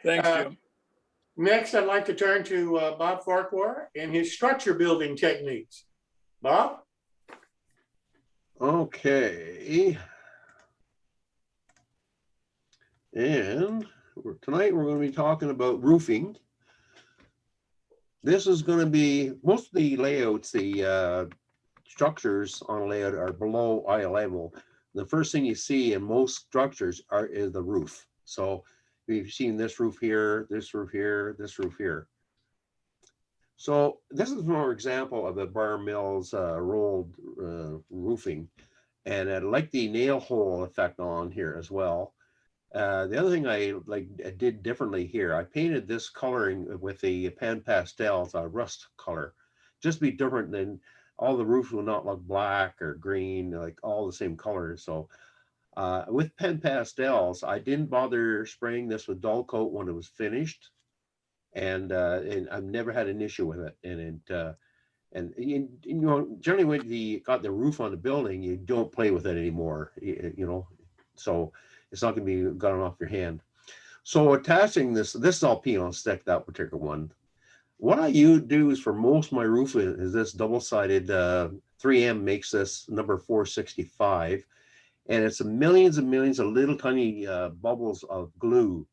Thanks, Jim. Next, I'd like to turn to Bob Farquhar and his structure building techniques. Bob? Okay. And tonight we're going to be talking about roofing. This is going to be, most of the layouts, the structures on a layout are below eye level. The first thing you see in most structures is the roof. So we've seen this roof here, this roof here, this roof here. So this is more example of the Bar Mills rolled roofing. And I like the nail hole effect on here as well. The other thing I did differently here, I painted this coloring with the pan pastels, rust color, just to be different than all the roofs will not look black or green, like all the same colors. So with pen pastels, I didn't bother spraying this with dull coat when it was finished, and I've never had an issue with it. And you know, generally when you got the roof on the building, you don't play with it anymore, you know, so it's not going to be gone off your hand. So attaching this is all peen on stick, that particular one. What I do is for most of my roof is this double-sided 3M makes this number 465, and it's millions and millions of little tiny bubbles of glue.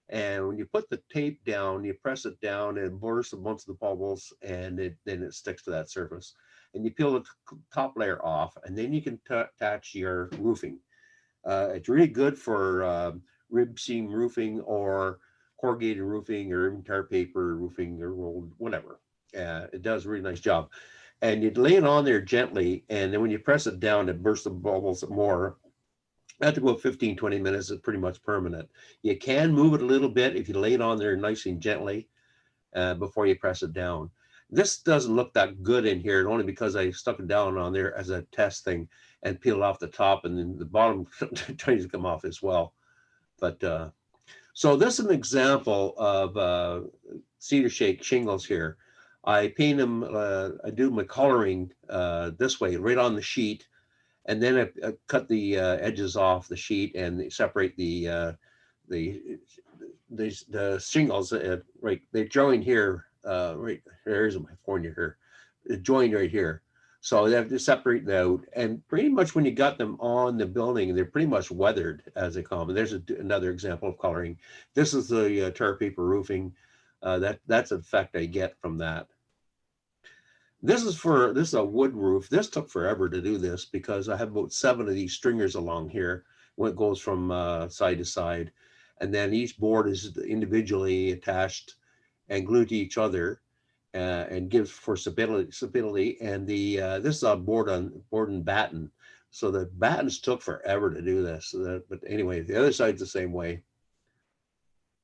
And when you put the tape down, you press it down and it bursts a bunch of the bubbles, and then it sticks to that surface. And you peel the top layer off, and then you can attach your roofing. It's really good for rib seam roofing or corrugated roofing or even tar paper roofing or whatever. It does a really nice job. And you'd lay it on there gently, and then when you press it down, it bursts the bubbles more. After about 15, 20 minutes, it's pretty much permanent. You can move it a little bit if you lay it on there nice and gently before you press it down. This doesn't look that good in here, only because I stuck it down on there as a test thing and peeled off the top, and then the bottom tries to come off as well. But so this is an example of cedar shake shingles here. I paint them, I do my coloring this way, right on the sheet. And then I cut the edges off the sheet and separate the shingles. Right, they join here. Right, there's my corner here. It joined right here. So they have to separate them out. And pretty much when you got them on the building, they're pretty much weathered as they come. And there's another example of coloring. This is the tar paper roofing. That's an effect I get from that. This is a wood roof. This took forever to do this because I have about 7 of these stringers along here when it goes from side to side. And then each board is individually attached and glued to each other and gives for stability. And this is a board and batten. So the battens took forever to do this. But anyway, the other side's the same way.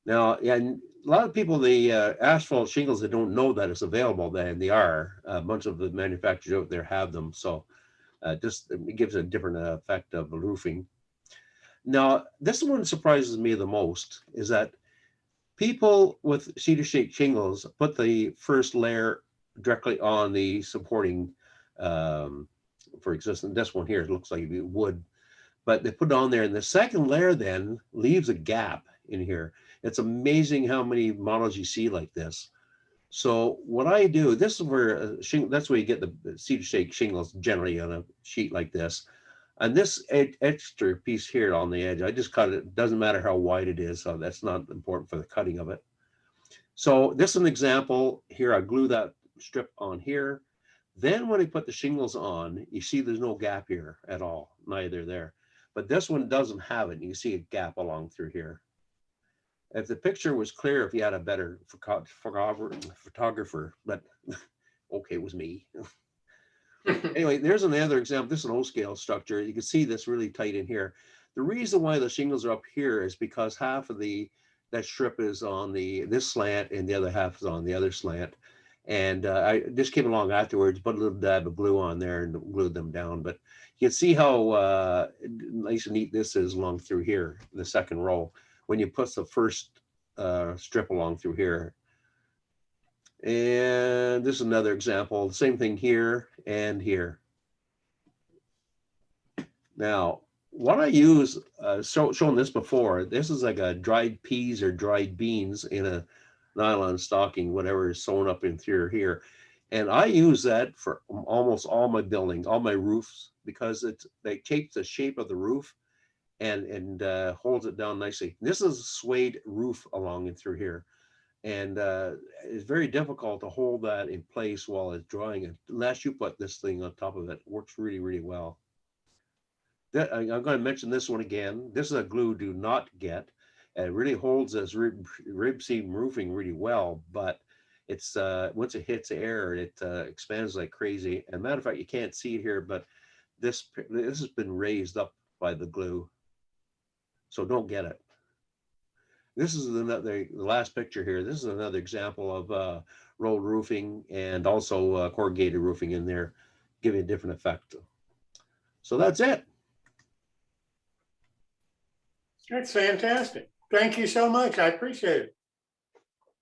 Now, yeah, a lot of people, the asphalt shingles, they don't know that it's available, then they are. A bunch of the manufacturers out there have them. So just it gives a different effect of roofing. Now, this one surprises me the most is that people with cedar shake shingles put the first layer directly on the supporting for existing. This one here, it looks like wood, but they put it on there, and the second layer then leaves a gap in here. It's amazing how many models you see like this. So what I do, this is where that's where you get the cedar shake shingles generally on a sheet like this. And this extra piece here on the edge, I just cut it. Doesn't matter how wide it is, so that's not important for the cutting of it. So this is an example here. I glue that strip on here. Then when I put the shingles on, you see there's no gap here at all, neither there. But this one doesn't have it. You can see a gap along through here. If the picture was clear, if you had a better photographer, but okay, it was me. Anyway, there's another example. This is an O-scale structure. You can see this really tight in here. The reason why the shingles are up here is because half of that strip is on this slant and the other half is on the other slant. And I just came along afterwards, put a little dab of glue on there and glued them down. But you can see how nice and neat this is along through here, the second row, when you put the first strip along through here. And this is another example, the same thing here and here. Now, what I use, shown this before, this is like a dried peas or dried beans in a nylon stocking, whatever is sewn up in through here. And I use that for almost all my building, all my roofs, because they takes the shape of the roof and holds it down nicely. This is a suede roof along and through here. And it's very difficult to hold that in place while it's drying. Unless you put this thing on top of it, it works really, really well. I'm going to mention this one again. This is a glue do not get. And it really holds this rib seam roofing really well, but it's once it hits air, it expands like crazy. And matter of fact, you can't see it here, but this has been raised up by the glue, so don't get it. This is the last picture here. This is another example of rolled roofing and also corrugated roofing in there, giving a different effect. So that's it. That's fantastic. Thank you so much. I appreciate it.